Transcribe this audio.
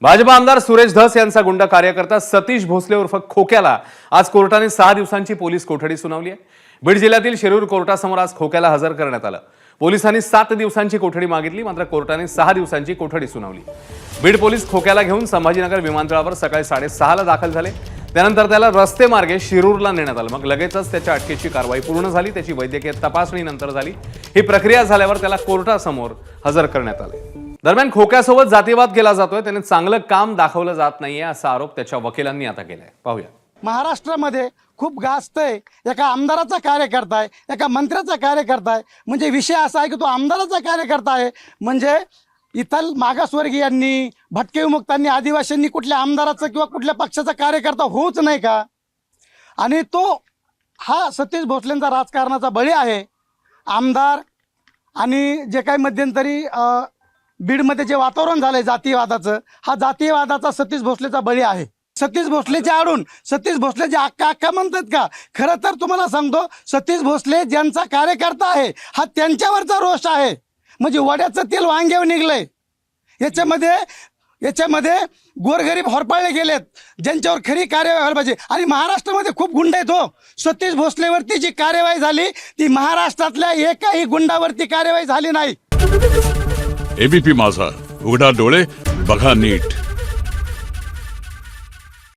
भाजप आमदार सुरेश धस यांचा गुंड कार्यकर्ता सतीश भोसले उर्फ खोक्याला आज कोर्टाने 6 दिवसांची पोलीस कोठडी सुनावली आहे। बीड जिल्ह्यातील शिरूर कोर्टासमोर आज खोक्याला हजर करण्यात आलं। पोलिसांनी 7 दिवसांची कोठडी मागितली, मात्र कोर्टाने 6 दिवसांची कोठडी सुनावली। बीड पोलीस खोक्याला घेऊन संभाजीनगर विमानतळावर सकाळी 6:30 ला दाखल झाले। त्यानंतर त्याला रस्ते मार्गे शिरूरला नेण्यात आलं। मग लगेचच त्याच्या अटकेची कारवाई पूर्ण झाली। त्याची वैद्यकीय तपासणी नंतर झाली। ही प्रक्रिया झाल्यावर त्याला कोर्टासमोर हजर करण्यात आले। दरम्यान खोक्यासोबत जातीवाद केला जातोय, त्याने चांगलं काम दाखवलं जात नाहीये असा आरोप त्याच्या वकिलांनी आता केलाय। पाहूया। महाराष्ट्रामध्ये खूप गाजतंय, एका आमदाराचा कार्यकर्ता आहे, एका मंत्र्याचा कार्यकर्ता आहे। म्हणजे विषय असा आहे की तो आमदाराचा कार्यकर्ता आहे, म्हणजे इथल मागासवर्गीयांनी, भटके विमुक्तांनी, आदिवासींनी कुठल्या आमदाराचा किंवा कुठल्या पक्षाचा कार्यकर्ता होऊच नाही का? आणि तो हा सतीश भोसलेंचा राजकारणाचा बळी आहे। आमदार आणि जे काही मध्यंतरी बीडमध्ये जे वातावरण झालंय जातीयवादाचं, हा जातीयवादाचा सतीश भोसलेचा बळी आहे। सतीश भोसलेच्या आडून सतीश भोसले जे अक्का म्हणतात का, खरं तर तुम्हाला सांगतो, सतीश भोसले ज्यांचा कार्यकर्ता आहे हा त्यांच्यावरचा रोष आहे। म्हणजे वड्याचं तेल वांग्यावर निघलंय। याच्यामध्ये गोरगरीब होरपळले गेलेत, ज्यांच्यावर खरी कार्यवाही व्हायला पाहिजे। आणि महाराष्ट्रामध्ये खूप गुंड आहेत हो। सतीश भोसलेवरती जी कार्यवाही झाली ती महाराष्ट्रातल्या एकाही गुंडावरती कार्यवाही झाली नाही। एबीपी माझा, उघडा डोळे बघा नीट।